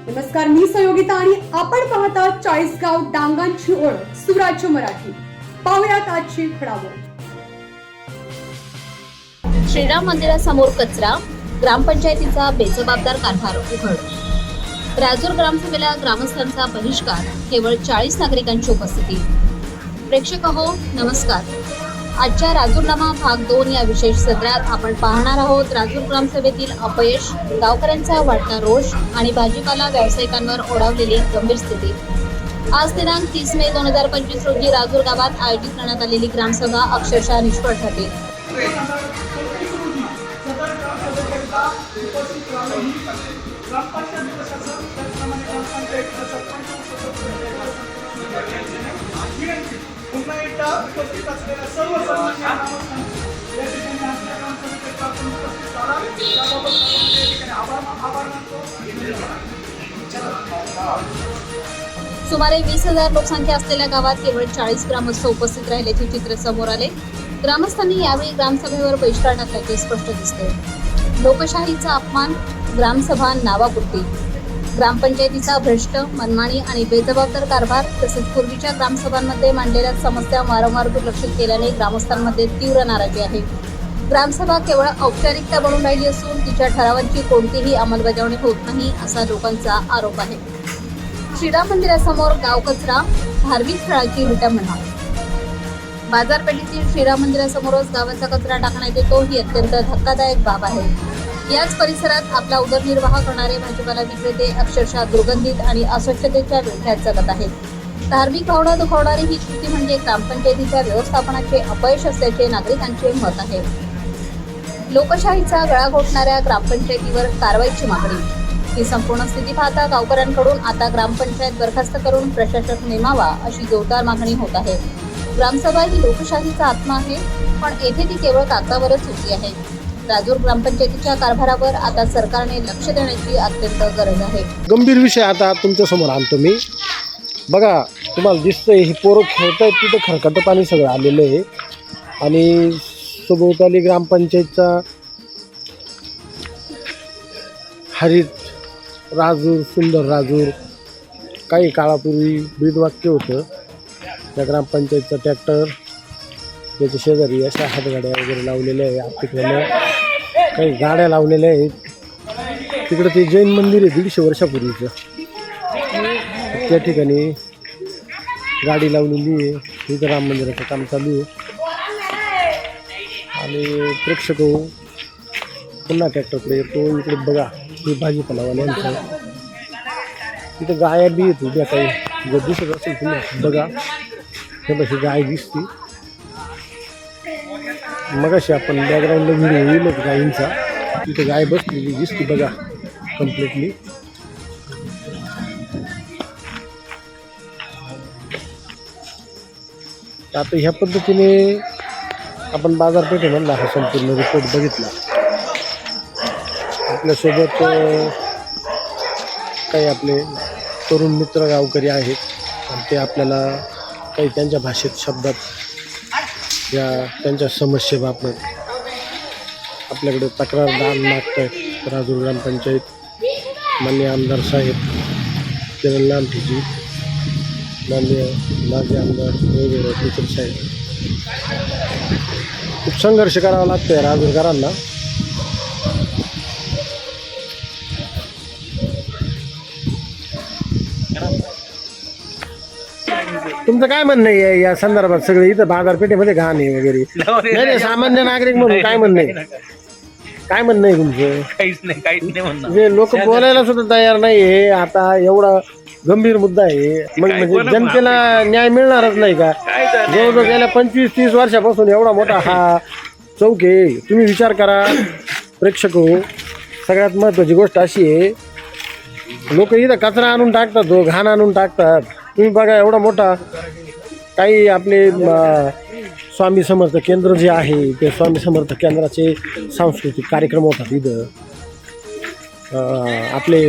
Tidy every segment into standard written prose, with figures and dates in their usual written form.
नमस्कार, मी संयोगिता आणि आपण पाहता चाळीसगाव डांगांची ओळख सुराज्य मराठी. पाहुयात आजची घडामोड. श्रीराम मंदिरासमोर कचरा, ग्रामपंचायतीचा बेजबाबदार कारभार उघड. राजूर ग्रामसभेला ग्रामस्थांचा बहिष्कार, केवळ 40 नागरिकांची उपस्थिती. प्रेक्षक हो, नमस्कार. आजच्या राजूरनामा भाग 2 या विशेष सत्रात आपण पाहणार आहोत राजूर ग्रामसभेतील अपयश, गावकऱ्यांचा वाढता रोष आणि भाजीपाला व्यावसायिकांवर ओढावलेली गंभीर स्थिती. आज दिनांक 30 मे 2025 रोजी राजूर गावात आयोजित करण्यात आलेली ग्रामसभा अक्षरशः निष्फळ ठरली. सुमारे 20,000 लोकसंख्या असलेल्या गावात केवळ 40 ग्रामस्थ उपस्थित राहिल्याचे चित्र समोर आले. ग्रामस्थांनी यावेळी ग्रामसभेवर बहिष्कार टाकल्याचे स्पष्ट दिसते. लोकशाहीचा अपमान, ग्रामसभा नावापुरती, ग्रामपंचायतीचा भ्रष्ट, मनमानी आणि बेजबाबदार कारभार तसेच पूर्वीच्या ग्रामसभांमध्ये मांडलेल्या समस्या वारंवार दुर्लक्षित केल्याने ग्रामस्थांमध्ये तीव्र नाराजी आहे. ग्रामसभा केवळ औपचारिकता बनून राहिली असून तिच्या ठरावांची कोणतीही अंमलबजावणी होत नाही असा लोकांचा आरोप आहे. श्रीराम मंदिरासमोर गाव कचरा, धार्मिक स्थळाची विटंबना. बाजारपेठेतील श्रीराम मंदिरासमोरच गावाचा कचरा टाकण्यात येतो ही अत्यंत धक्कादायक बाब आहे. याच परिसरात आपला उदरनिर्वाह करणारे भाजीपाला विक्रेते अक्षरशः दुर्गंधित आणि अस्वच्छतेच्या विळख्यात जगत आहेत. धार्मिक भावना दुखावणारी ही कृती म्हणजे ग्रामपंचायतीच्या व्यवस्थापनाचे अपयश असल्याचे नागरिकांचे मत आहे. लोकशाहीचा गळा घोटणाऱ्या ग्रामपंचायतीवर कारवाईची मागणी. ही संपूर्ण स्थिती पाहता गावकऱ्यांकडून आता ग्रामपंचायत बरखास्त करून प्रशासक नेमावा अशी जोरदार मागणी होत आहे. ग्रामसभा ही लोकशाहीचा आत्मा आहे, पण येथे ती केवळ कागदावरच होती आहे. राजूर ग्रामपंचायतीच्या कारभारावर आता सरकारने लक्ष देण्याची अत्यंत गरज आहे. गंभीर विषय आता तुमच्या समोर आणतो मी. बघा, तुम्हाला दिसतंय ही पोरं खेळत आहेत तिथं खरकटं पाणी सगळं आलेलं आहे आणि सभोवताली ग्रामपंचायतचा हरित राजूर, सुंदर राजूर काही काळापूर्वी ब्रीदवाक्य होतं. त्या ग्रामपंचायतचा ट्रॅक्टर त्याच्या शेजारी अशा हातगाड्या वगैरे लावलेल्या आहे. तिकडे काही गाड्या लावलेल्या आहेत. तिकडं ते जैन मंदिर आहे 150 वर्षापूर्वीचं, त्या ठिकाणी गाडी लावलेली आहे. तिथं राम मंदिराचं काम चालू आहे आणि प्रेक्षक पुन्हा ट्रॅक्टरकडे येतो. इकडे बघा, हे भाजीपालावाल्यांचं तिथं गाया बी येतो. उद्या काही जर दिसत असेल तुम्ही बघा, हे बशी गाय दिसते. मगाशी आपण बॅकग्राऊंडला व्हिडिओ येईल गायींचा, तिथे गाय बसलेली दिसते बघा कम्प्लिटली. आता ह्या पद्धतीने आपण बाजारपेठेमधला हा संपूर्ण रिपोर्ट बघितला. आपल्यासोबत काही आपले तरुण मित्र गावकरी आहेत आणि ते आपल्याला काही त्यांच्या भाषेत शब्दात या त्यांच्या समस्येबाबत आपल्याकडे तक्रार मागत आहेत. राजूर ग्रामपंचायत माननीय आमदार साहेब किरण लांबजी, माननीय माजी आमदार टीचर साहेब, खूप संघर्ष करावा लागतोय राजूरकरांना. तुमचं काय म्हणणं आहे या संदर्भात? सगळे इथं बाजारपेठेमध्ये घाण आहे वगैरे, नाही सामान्य नागरिक म्हणून काय म्हणणं आहे? काय म्हणणं आहे तुमचं? काहीच नाही म्हणणं. म्हणजे लोक बोलायला सुद्धा तयार नाही. हे आता एवढा गंभीर मुद्दा आहे, मग म्हणजे जनतेला न्याय मिळणारच नाही का? जवळजवळ गेल्या 25-30 वर्षापासून एवढा मोठा हा चौक आहे. तुम्ही विचार करा प्रेक्षक हो. सगळ्यात महत्त्वाची गोष्ट अशी आहे, लोक इथं कचरा आणून टाकतात, घाण आणून टाकतात. तुम्ही बघा, एवढा मोठा काही आपले स्वामी समर्थ केंद्र जे आहे ते स्वामी समर्थ केंद्राचे सांस्कृतिक कार्यक्रम होतात इथं. आपले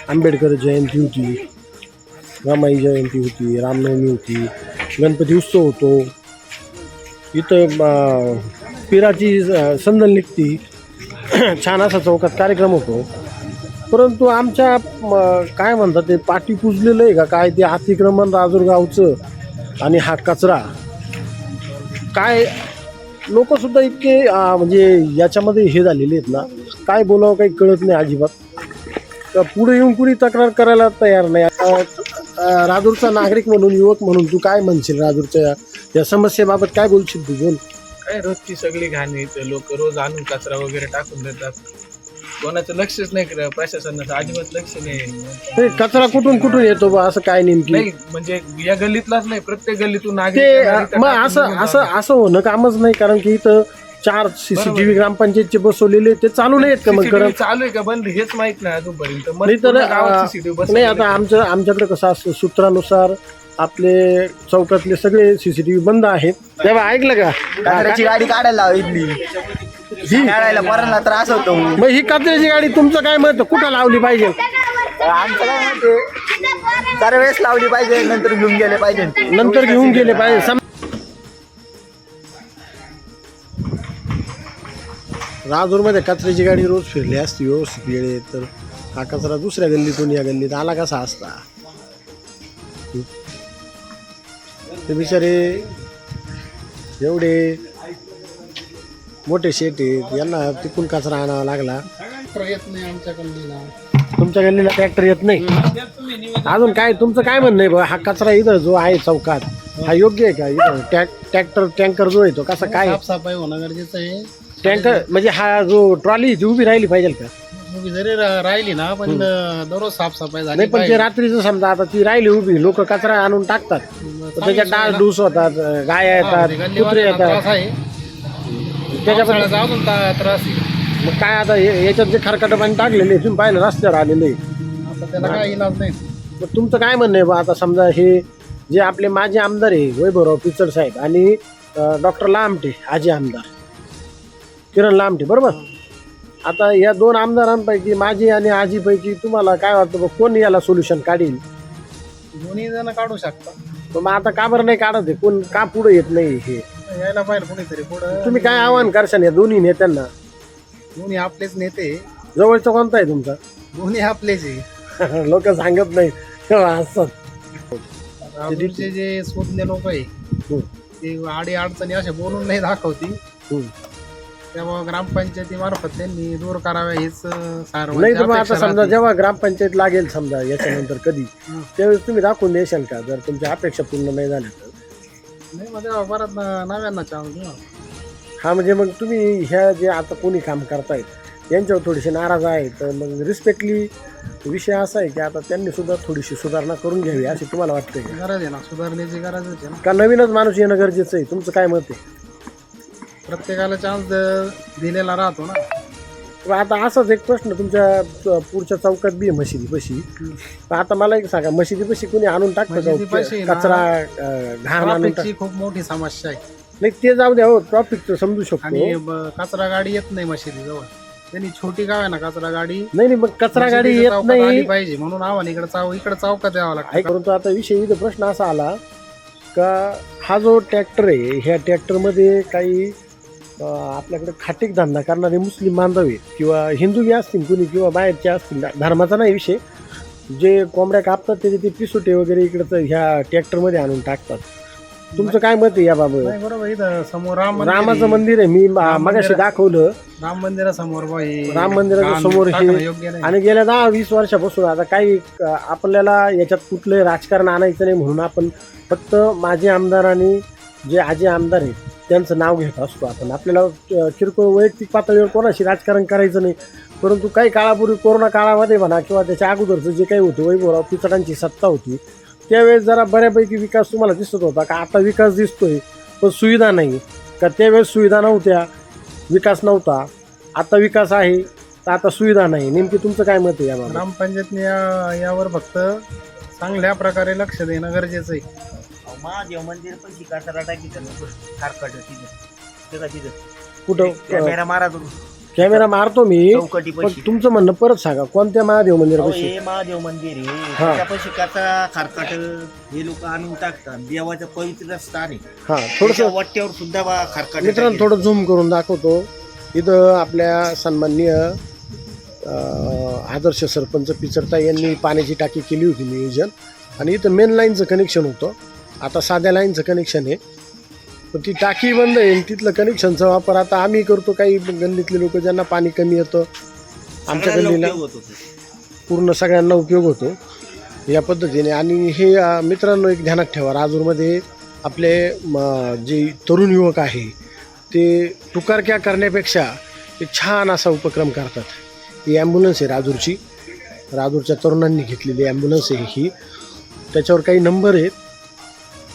आंबेडकर जयंती होती, रमाई जयंती होती, रामनवमी होती, गणपती उत्सव होतो. इथं पिराची संदल निघती, छान असा चौकात कार्यक्रम होतो. परंतु आमच्या काय म्हणतात ते पाठी पुजलेलं आहे का काय ते अतिक्रमण राजूरगावचं आणि हा कचरा काय लोक सुद्धा इतके म्हणजे याच्यामध्ये हे झालेले आहेत ना, काय बोलावं काही कळत नाही अजिबात. तर पुढे येऊन कुणी तक्रार करायला तयार नाही. राजूरचा नागरिक म्हणून, युवक म्हणून तू काय म्हणशील राजूरच्या या समस्येबाबत काय बोलशील तू? बोल. काय रोजची सगळी घाण येते, लोक रोज आणून कचरा वगैरे टाकून देतात, कोणाचं लक्षच नाही करत, प्रशासनाचं अजिबात लक्ष नाही. कचरा कुठून कुठून येतो बा असं काय नेमकी? नाही म्हणजे या गल्लीतलाच नाही, प्रत्येक गल्लीतून ते मग असं होणं कामच नाही. कारण की इथं 4 CCTV ग्रामपंचायतचे बसवलेले ते चालू नाहीत का? मग करत चालू आहे का बंद हेच माहित नाही अजूनपर्यंत. नाही तर नाही. आता आमच्याकडे कसं असतं, सूत्रानुसार आपले चौकातले सगळे CCTV बंद आहेत. तेव्हा ऐकलं का, कचऱ्याची गाडी काढायला इथली काढायला पोरांना त्रास होतो. मग ही कचऱ्याची गाडी तुमचं काय मत, कुठं लावली पाहिजे? आमचं काय म्हणते, दर वेळेस लावली पाहिजे, नंतर घेऊन गेले पाहिजे. नंतर घेऊन गेले पाहिजे. राजूरमध्ये कचऱ्याची गाडी रोज फिरली असती व्यवस्थित वेळेत, तर हा कचरा दुसऱ्या गल्लीतून या गल्लीत आला कसा असता? ते बिचारे एवढे मोठे शेट आहेत, यांना तिकून कचरा आणावा लागला. येत नाही आमच्या गल्लीला. तुमच्या गल्लीला ट्रॅक्टर येत नाही? अजून काय तुमचं काय म्हणणं आहे बा? हा कचरा इथं जो आहे चौकात हा योग्य आहे का? इथं ट्रॅक्टर टँकर जो आहे तो कसा काय? साफसफाई होणं गरजेचं आहे. टँकर म्हणजे हा जो ट्रॉली ती उभी राहिली पाहिजे का? उभी जरी राहिली ना, पण दररोज साफसफाई झाली नाही, पण ते रात्रीचं समजा आता ती राहिली उभी, लोक कचरा आणून टाकतात, तर त्याच्यात डास डूस होतात, गाया येतात, कुत्रे येतात, त्याच्यापर्यंत अजून त्रास आहे. मग काय आता याच्यात जे खरकटं पाणी टाकलेले तुम्ही पाहिलं रस्त्यावर आलेले, आता त्याला काय इलाज नाही. मग तुमचं काय म्हणणं आहे बा? आता समजा हे जे आपले माजी आमदार आहे वैभवराव पिचड साहेब आणि डॉक्टर लामटे आजी आमदार किरण लामटे, बरोबर? आता या 2 आमदारांपैकी माजी आणि आजीपैकी तुम्हाला काय वाटतं बा, कोण याला सोल्युशन काढील? दोन्ही जण काढू शकतात. मग आता का बरं नाही काढत आहे? कोण का पुढे येत नाही? हे यायला पाहिजे कोणीतरी पुढं. तुम्ही काय आव्हान करशाल या दोन्ही नेत्यांना? दोन्ही आपलेच नेते. जवळचा कोणता आहे तुमचा? दोन्ही आपलेच आहे. लोक सांगत नाही असं. राजूरचे जे स्वज्ञ लोक आहे ते आडी अडचणी अशा बोलून नाही दाखवती, तेव्हा ग्रामपंचायतीमार्फत त्यांनी दूर कराव्या हेच नाही. तर मग आता समजा जेव्हा ग्रामपंचायत लागेल समजा याच्यानंतर कधी, त्यावेळेस तुम्ही दाखवून देशाल का जर तुमच्या अपेक्षा पूर्ण नाही झाल्या तर? नाही, मग तेव्हा परत नव्यानं चान्स देऊ. हा म्हणजे मग तुम्ही ह्या जे आता कोणी काम करतायत यांच्यावर थोडीशी नाराज आहे, तर मग रिस्पेक्टली विषय असा आहे की आता त्यांनी सुद्धा थोडीशी सुधारणा करून घ्यावी असे तुम्हाला वाटतंय का? गरज आहे ना, सुधारण्याची गरजच आहे ना. का नवीनच माणूस येणं गरजेचं आहे? तुमचं काय मत आहे? प्रत्येकाला चान्स दिलेला राहतो ना. आता असाच एक प्रश्न तुमच्या पुढच्या चौकात बी आहे मशिदीपाशी. आता मला एक सांगा, मशिदीपाशी कोणी आणून टाकतं मशिदीपाशी ना, कचरा घाण आणून ट्रॅफिकची खूप मोठी समस्या आहे. नाही ते जाऊ द्या, हो ट्रॉफिकचं समजू शकतो. आणि कचरा गाडी येत नाही मशिदीजवळ. त्यांनी छोटी गाव आहे ना, कचरा गाडी नाही मग कचरा गाडी येत नाही पाहिजे म्हणून आव्हान इकडे चौकात द्यावं लागतं. परंतु आता विषय इथं प्रश्न असा आला का हा जो ट्रॅक्टर आहे ह्या ट्रॅक्टरमध्ये काही आपल्याकडे खाटीक धंदा करणारे मुस्लिम बांधव आहेत किंवा हिंदू बी असतील कुणी किंवा बाहेरचे असतील, धर्माचा नाही विषय, जे कोंबड्या कापतात त्याचे ते पिसुटे वगैरे इकडं ह्या ट्रॅक्टरमध्ये आणून टाकतात. तुमचं काय मत आहे याबाबत? बरोबर, इथं समोर रामाचं मंदिर आहे, मी मगाशी दाखवलं. राम मंदिरासमोर राम मंदिराच्या समोर हे, आणि गेल्या 10-20 वर्षापासून आता काही आपल्याला याच्यात कुठलंही राजकारण आणायचं नाही म्हणून आपण फक्त माझे आमदार आणि जे आजी आमदार आहेत त्यांचं नाव घेत असतो आपण. आपल्याला किरकोळ वैयक्तिक पातळीवर कोणाशी राजकारण करायचं नाही. परंतु काही काळापूर्वी कोरोना काळामध्ये म्हणा किंवा त्याच्या अगोदरचं जे काही होतं, वैभवराव पिचडांची सत्ता होती, त्यावेळेस जरा बऱ्यापैकी विकास तुम्हाला दिसत होता का? आता विकास दिसतोय पण सुविधा नाही का? त्यावेळेस सुविधा नव्हत्या, विकास नव्हता, आता विकास आहे तर आता सुविधा नाही. नेमकी तुमचं काय मत आहे याबाबत? ग्रामपंचायतने यावर फक्त चांगल्या प्रकारे लक्ष देणं गरजेचं आहे. महादेव मंदिर पण कचरा टाकी कुठं कॅमेरा मारा कॅमेरा मारतो मी, चौकटी पण तुमचं म्हणणं परत सांगा, कोणत्या महादेव मंदिरापाशी? हे महादेव मंदिर आहे, त्यापाशी कचरा खारकाट हे लोक आणून टाकतात. देवाचं पवित्र स्थान आहे. हा, थोडस वाट्यावर सुद्धा खारकाट. मित्रांनो थोडं झूम करून दाखवतो. इथं आपल्या सन्माननीय आदर्श सरपंच पिचरता यांनी पाण्याची टाकी केली होती नियोजन, आणि इथं मेन लाईनचं कनेक्शन होतं. आता साध्या लाईनचं कनेक्शन आहे, पण ती टाकी बंद आहे. तिथलं कनेक्शनचा वापर आता आम्ही करतो. काही गल्लीतले लोक ज्यांना पाणी कमी येतं, आमच्या सगळ्यांना गल्लीला उपयोग होत होते. पूर्ण सगळ्यांना उपयोग होतो या पद्धतीने. आणि हे मित्रांनो एक ध्यानात ठेवा, राजूरमध्ये आपले जे तरुण युवक आहे ते तुकारक्या करण्यापेक्षा एक छान असा उपक्रम करतात. ही ॲम्ब्युलन्स आहे राजूरच्या तरुणांनी घेतलेली ॲम्ब्युलन्स आहे ही. त्याच्यावर काही नंबर आहेत,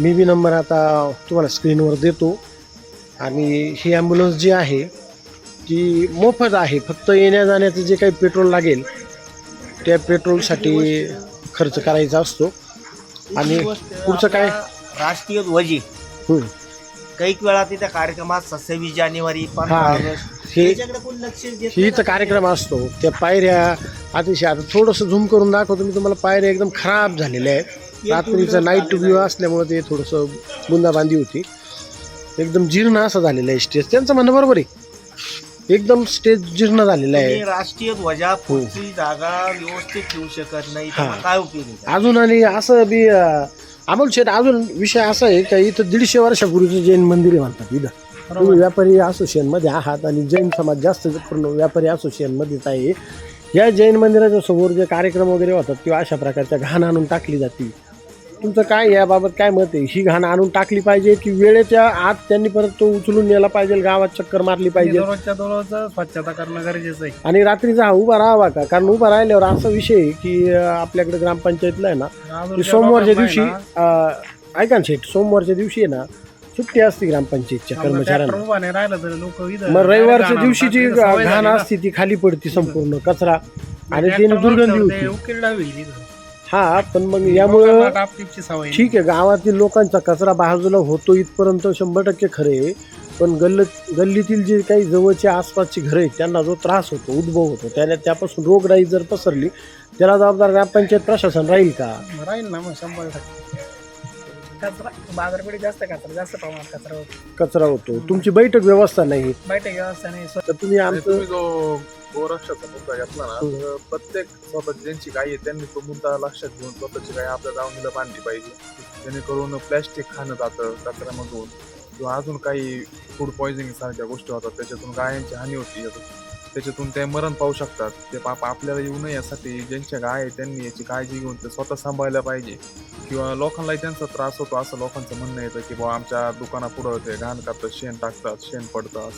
मी बी नंबर आता तुम्हाला स्क्रीनवर देतो. आणि ही ॲम्ब्युलन्स जी आहे ती मोफत आहे. फक्त येण्या जाण्याचं जे काही पेट्रोल लागेल त्या पेट्रोलसाठी खर्च करायचा असतो. आणि पुढचं काय? राष्ट्रीय ध्वज काही वेळा तिथे कार्यक्रम असतात, 26 जानेवारी 15 हा. ऑगस्ट, हे त्याच्याकडे कोण लक्ष देत नाही. हीच कार्यक्रम असतो. त्या पायऱ्या अतिशय, आता थोडंसं झूम करून दाखवतो मी तुम्हाला, पायऱ्या एकदम खराब झालेल्या आहेत. रात्रीचं नाईट व्ह्यू असल्यामुळे ते थोडंसं बुंदाबांदी होती. एकदम जीर्ण असं झालेलं आहे स्टेज. त्यांचं म्हणणं बरोबर आहे, एकदम स्टेज जीर्ण झालेलं आहे. तुम्ही राष्ट्रीय ध्वजा पुढची जागा व्यवस्थित ठेवू शकत नाही तर हा. मग काय उपयोग आहे? अजून आणि असं बी अमोल शेठ, अजून विषय असा आहे का इथं 150 वर्षापूर्वीचं जैन मंदिर आहे म्हणतात. इथं तुम्ही व्यापारी असोसिएशनमध्ये आहात आणि जैन समाज जास्त करून व्यापारी असोसिएशनमध्येच आहे. या जैन मंदिराच्या समोर जे कार्यक्रम वगैरे होतात किंवा अशा प्रकारच्या घाण आणून टाकली जाते, तुमचं काय याबाबत काय मत आहे? ही घाण आणून टाकली पाहिजे की वेळेच्या आत त्यांनी परत तो उचलून नेला पाहिजे, गावात चक्कर मारली पाहिजे? दररोजच्या दररोज स्वच्छता करणं गरजेचं आहे. आणि रात्रीचा हा उभा राहावा का? कारण उभा राहिल्यावर असा विषय आहे की आपल्याकडे ग्रामपंचायतला आहे ना, की राजूरच्या सोमवारच्या लोकांना दिवशी आहे ना, ऐका ना शेठ, सोमवारच्या दिवशी आहे ना सुट्टी असते ग्रामपंचायतच्या समजा कर्मचाऱ्यांना. tractor उभा नाही राहिलं तर लोक इथं मग रविवारच्या घाण दिवशी जी आणतात, सवय घाण झाली ना. असते ती खाली पडती संपूर्ण कचरा, आणि Tractor त्याने दुर्गंधी मारल्यावर ते होती. उकिरडा होईल इथं. हा, पण मग लोकांना यामुळं टापटीपची सवय नाही. ठीक आहे, गावातील लोकांचा कचरा बाजूला होतो इथपर्यंत 100% खरे आहे. पण गल्लीतील जे काही जवळचे आसपासची घरं आहेत त्यांना जो त्रास होतो, उद्भव होतो, त्यापासून रोगराई जर पसरली, त्याला जबाबदार ग्रामपंचायत प्रशासन राहील का? राहील ना मग 100%. कचरा बाजारपेठेत जास्त प्रमाणात कचरा होतो. कचरा होतो. तुमची बैठक व्यवस्था नाही, बैठक व्यवस्था नाही. तर तुम्ही आमचं तुम्ही जो गोरक्षाचा मुद्दा घेतला ना, तर प्रत्येक स्वतः ज्यांची गाय आहे त्यांनी तो मुद्दा लक्षात घेऊन स्वतःची गाय आपल्या दावणीला बांधली पाहिजे, जेणेकरून प्लॅस्टिक खाणं जातं कचऱ्यामधून किंवा अजून काही फूड पॉयझनिंग सारख्या गोष्टी होतात, त्याच्यातून गायांची हानी होती, त्याच्यातून ते मरण पावू शकतात. ते आपल्याला येऊ नये यासाठी ज्यांच्या गाय आहे त्यांनी याची काळजी घेऊन ते स्वतः सांभाळल्या पाहिजे. किंवा लोकांनाही त्यांचा त्रास होतो असं लोकांचं म्हणणं येतं की बाबा आमच्या दुकानापुढं ते घाण करतात, शेण टाकतात, शेण पडतं,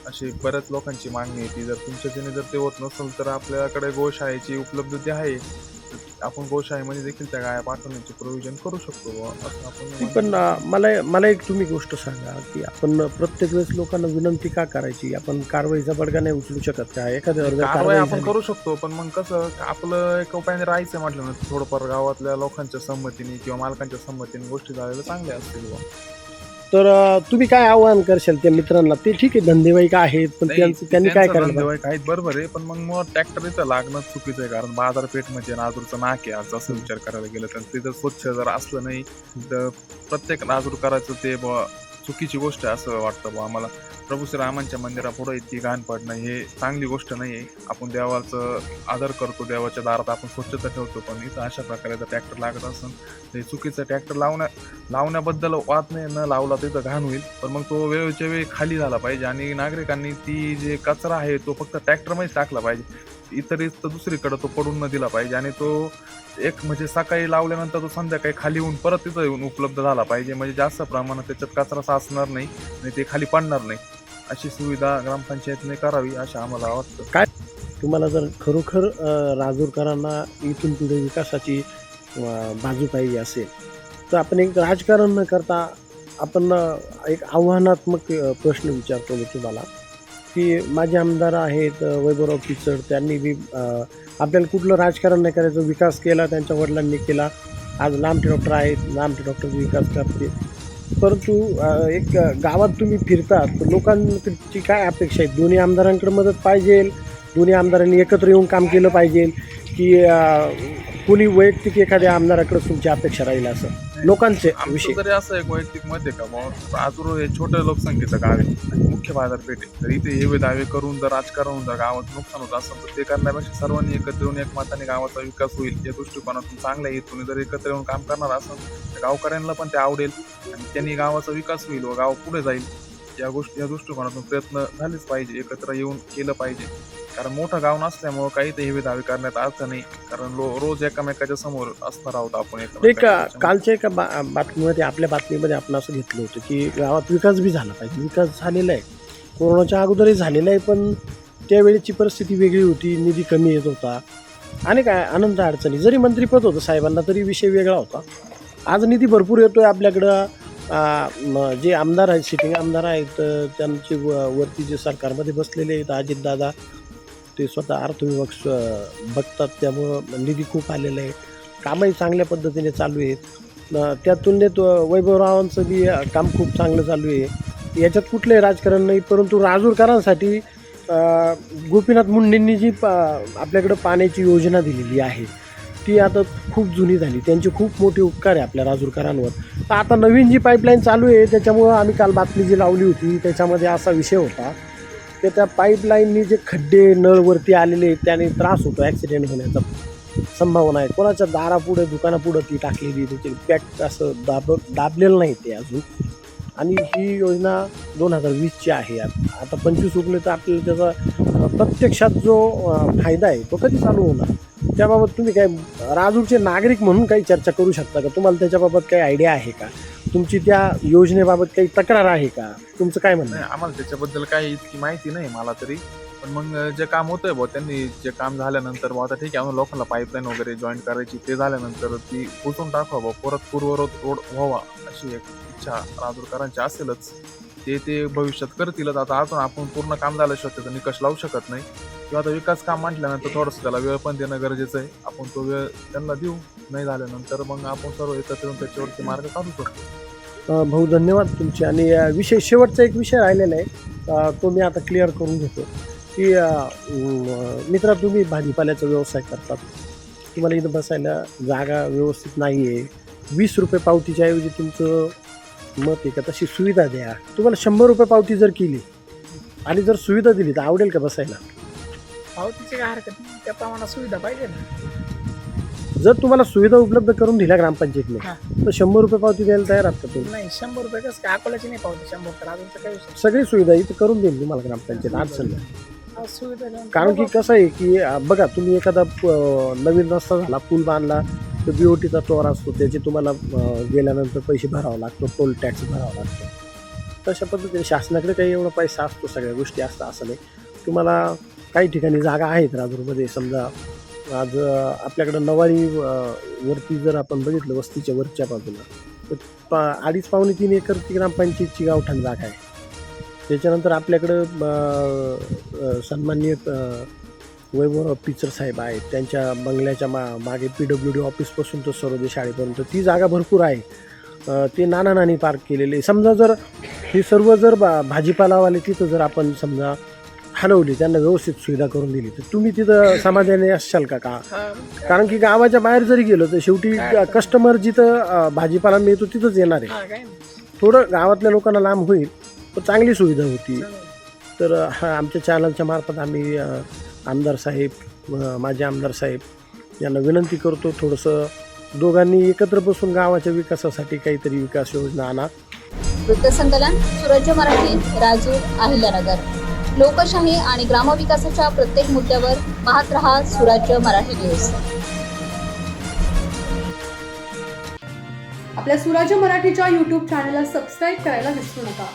अशी बऱ्याच लोकांची मागणी आहे. ती जर तुमच्या ज्याने जर ते होत नसेल तर आपल्याकडे गोशाळेची उपलब्धता आहे, आपण गोशाळेमध्ये देखील त्या गाया पाठवण्याचे प्रोव्हिजन करू शकतो असं आपण. पण मला एक तुम्ही गोष्ट सांगा की आपण प्रत्येक वेळेस लोकांना विनंती का करायची? आपण कारवाईचा बडगा नाही उचलू शकत का? एखाद्यावर जर कारवाई कारवाई आपण झाली- करू शकतो, पण मग कसं आपलं एक उपायाने राहायचं म्हटलं ना, थोडंफार गावातल्या लोकांच्या संमतीने किंवा मालकांच्या संमतीने गोष्टी झालेल्या चांगल्या असतील. तर तुम्ही काय आव्हान करशाल त्या मित्रांना? ते ठीक आहे, धंदेवाईक आहेत, पण त्यांनी काय करायला? काही बरोबर आहे, पण मग ट्रॅक्टर इथं लागणं चुकीचं आहे. कारण बाजारपेठ म्हणजे राजूरचं नाक आहे आज, असं विचार करायला गेलं तर ते जर स्वच्छ जर असलं नाही तर प्रत्येक राजूरकराचं ते चुकीची गोष्ट आहे असं वाटतं बा आम्हाला. प्रभू श्रीरामांच्या मंदिरापुढे इतकी घाण पडणं हे चांगली गोष्ट नाही आहे. आपण देवाचं आदर करतो, देवाच्या दारात आपण स्वच्छता ठेवतो, पण इथं अशा प्रकारे ट्रॅक्टर लागत असेल ते चुकीचं. ट्रॅक्टर लावण्याबद्दल वाद नाही, न लावला तिथं घाण होईल, पण मग तो वेळेच्या वेळी खाली झाला पाहिजे आणि नागरिकांनी ती जे कचरा आहे तो फक्त ट्रॅक्टरमध्येच टाकला पाहिजे, इतर दुसरीकडे तो पडून न दिला पाहिजे. आणि तो एक म्हणजे सकाळी लावल्यानंतर तो संध्याकाळी खाली येऊन परत तिथं येऊन उपलब्ध झाला पाहिजे, म्हणजे जास्त प्रमाणात त्याच्यात कचरा साचणार नाही आणि ते खाली पडणार नाही. अशी सुविधा ग्रामपंचायतने करावी असं आम्हाला वाटतं. काय तुम्हाला जर खरोखर राजूरकरांना इथून पुढे विकासाची बाजू पाहिजे असेल तर आपण एक राजकारण न करता आपण एक आव्हानात्मक प्रश्न विचारतो मी तुम्हाला की माझे आमदार आहेत वैभवराव पिचड, त्यांनी बी आपल्याला कुठलं राजकारण नाही करायचं, विकास केला, त्यांच्या वडिलांनी केला. आज लांबटे डॉक्टर आहेत, लांबटे डॉक्टर विकास करते, परंतु एक गावात तुम्ही फिरतात, लोकांची काय अपेक्षा आहे? दोन्ही आमदारांकडे मदत पाहिजे, दोन्ही आमदारांनी एकत्र येऊन काम केलं पाहिजे, की कोणी वैयक्तिक एखाद्या आमदाराकडे तुमची अपेक्षा राहील असं? लोकांचे विषय. आमचं तरी असं एक वैयक्तिक मत आहे का बुवा, राजूर हे छोटं लोकसंख्येचं गाव आहे आणि मुख्य बाजारपेठ आहे. तर इथे हे दावे करून जर राजकारण जर गावाचं नुकसान होत असेल तर ते करण्यापेक्षा सर्वांनी एकत्र येऊन एकमताने गावाचा विकास होईल या दृष्टिकोनातून चांगल्या हेतूने जर एकत्र येऊन काम करणार असेल तर गावकऱ्यांना पण ते आवडेल आणि त्यांनी गावाचा विकास होईल व गाव पुढे जाईल. या दृष्टिकोनातून प्रयत्न झालेच पाहिजे, एकत्र येऊन केलं पाहिजे. कारण मोठं गाव नसल्यामुळं काही ते हेवे दावे करण्यात अर्थ नाही, कारण रोज एकमेकाच्या समोर असणार आहोत आपण. एक कालच्या एका बातमीमध्ये आपल्या बातमीमध्ये आपण असं घेतलं होतं की गावात विकास बी झाला पाहिजे. विकास झालेला आहे, कोरोनाच्या अगोदरही झालेला आहे, पण त्यावेळेची परिस्थिती वेगळी होती, निधी कमी येत होता आणि काय अनंत अडचणी. जरी मंत्रिपद होतं साहेबांना तरी विषय वेगळा होता. आज निधी भरपूर येतोय आपल्याकडं. जे आमदार आहेत, सिटिंग आमदार आहेत, त्यांचे वरती जे सरकारमध्ये बसलेले आहेत अजितदादा, ते स्वतः अर्थविभाग बघतात, त्यामुळं निधी खूप आलेला आहे, कामही चांगल्या पद्धतीने चालू आहेत. त्या तुलनेत वैभवरावांचं बी काम खूप चांगलं चालू आहे. याच्यात कुठलंही राजकारण नाही, परंतु राजूरकरांसाठी गोपीनाथ मुंडेंनी जी आपल्याकडं पाण्याची योजना दिलेली आहे ती आता खूप जुनी झाली. त्यांचे खूप मोठे उपकार आहे आपल्या राजूरकरांवर. तर आता नवीन जी पाईपलाईन चालू आहे त्याच्यामुळं आम्ही काल बातमी जी लावली होती त्याच्यामध्ये असा विषय होता की त्या पाईपलाईननी जे खड्डे नळवरती आलेले त्याने त्रास होतो, ॲक्सिडेंट होण्याचा संभावना आहे. कोणाच्या दारापुढे दुकानापुढं ती टाकलेली, त्याचे पॅक असं दाबलेलं नाही ते अजून. आणि ही योजना 2020ची आहे. आता 25 उरले तर आपल्याला त्याचा प्रत्यक्षात जो फायदा आहे तो कधी चालू होणार, त्याबाबत तुम्ही काय राजूरचे नागरिक म्हणून काही चर्चा करू शकता का? तुम्हाला त्याच्याबाबत काही आयडिया आहे का? तुमची त्या योजनेबाबत काही तक्रार आहे का? तुमचं काय म्हणणं आहे? आम्हाला त्याच्याबद्दल काही इतकी माहिती नाही मला तरी, पण मग जे काम होतंय बुवा त्यांनी जे काम झाल्यानंतर बुवा आता ठीक आहे, लोकांना पाईपलाईन वगैरे जॉईन करायची, ते झाल्यानंतर ती पुसून टाकवा बुवा, परत पूर्ववत रोड व्हावा अशी एक इच्छा राजूरकरांची असेलच. ते भविष्यात करतीलच. आता अजून आपण पूर्ण काम झाल्याशिवाय त्याचा निकष लावू शकत नाही, किंवा आता विकास काम म्हटल्यानंतर थोडंसं त्याला वेळ पण देणं गरजेचं आहे. आपण तो वेळ त्यांना देऊ, नाही झाल्यानंतर मग आपण सर्व एकत्र येऊन त्याच्यावरती मार्ग काढू शकतो. भाऊ धन्यवाद तुमचे. आणि विषय शेवटचा एक विषय राहिलेला आहे, तो मी आता क्लिअर करून घेतो की मित्रा, तुम्ही भाजीपाल्याचा व्यवसाय करतात, तुम्हाला इथं बसायला जागा व्यवस्थित नाही आहे, 20 रुपये पावतीच्या ऐवजी तुमचं मत आहे का तशी सुविधा द्या. तुम्हाला 100 रुपये पावती जर केली आणि जर सुविधा दिली तर आवडेल का बसायला? पावतीची काय हरकत नाही, त्या प्रमाणात सुविधा पाहिजे ना. जर तुम्हाला सुविधा उपलब्ध करून दिल्या ग्रामपंचायतीने हा. तर 100 रुपये पावती द्यायला तयार आहात का तुम्ही? नाही, 100 रुपये कसं काय अकोल्याची नाही पावती 100, तर अजूनचं काय विषय सगळी सुविधा इथं करून देईल तुम्हाला ग्रामपंचायत, अडचण नाही. नाही. सुविधा नाही. कारण की कसं आहे की बघा, तुम्ही एखादा नवीन रस्ता झाला, पूल बांधला तर BOTचा टोर असतो, त्याचे तुम्हाला गेल्यानंतर पैसे भरावं लागतो, टोल टॅक्स भरावा लागतो. तशा पद्धतीने शासनाकडे काही एवढा पैसा असतो, सगळ्या गोष्टी असतात असं नाही. तुम्हाला काही ठिकाणी जागा आहेत राजूरमध्ये, समजा आज आपल्याकडं नवारी वरती जर आपण बघितलं वस्तीच्या वरच्या बाजूला तर 2.5-3 एकर ती ग्रामपंचायतची गावठाण जागा आहे. त्याच्यानंतर आपल्याकडं सन्माननीय वैभवराव पिचर साहेब आहेत, त्यांच्या बंगल्याच्या मागे PWD ऑफिसपासून तर सर्वोदय शाळेपर्यंत ती जागा भरपूर आहे. ते नानी पार्क केलेले. समजा जर हे सर्व जर भाजीपालावाले तिथं जर आपण समजा हलवली, त्यांना व्यवस्थित सुविधा करून दिली तर तुम्ही तिथं समाधानी असाल का? कारण की गावाच्या बाहेर जरी गेलो तर शेवटी कस्टमर जिथं भाजीपाला मिळतो तिथंच येणार आहे. थोडं गावातल्या लोकांना लांब होईल तर चांगली सुविधा होती. तर आमच्या चॅनलच्या मार्फत आम्ही आमदार साहेब, माझे आमदार साहेब यांना विनंती करतो, थोडंसं दोघांनी एकत्र बसून गावाच्या विकासासाठी काहीतरी विकास योजना आणा. वृत्तसंकलन सुराज्य मराठी, राजूर, अहिल्यानगर. लोकशाही आणि ग्रामविकासाच्या प्रत्येक मुद्द्यावर पाहत रहा सुराज्य मराठी न्यूज. आपल्या सुराज्य मराठीच्या YouTube चॅनलला सबस्क्राईब करायला विसरू नका.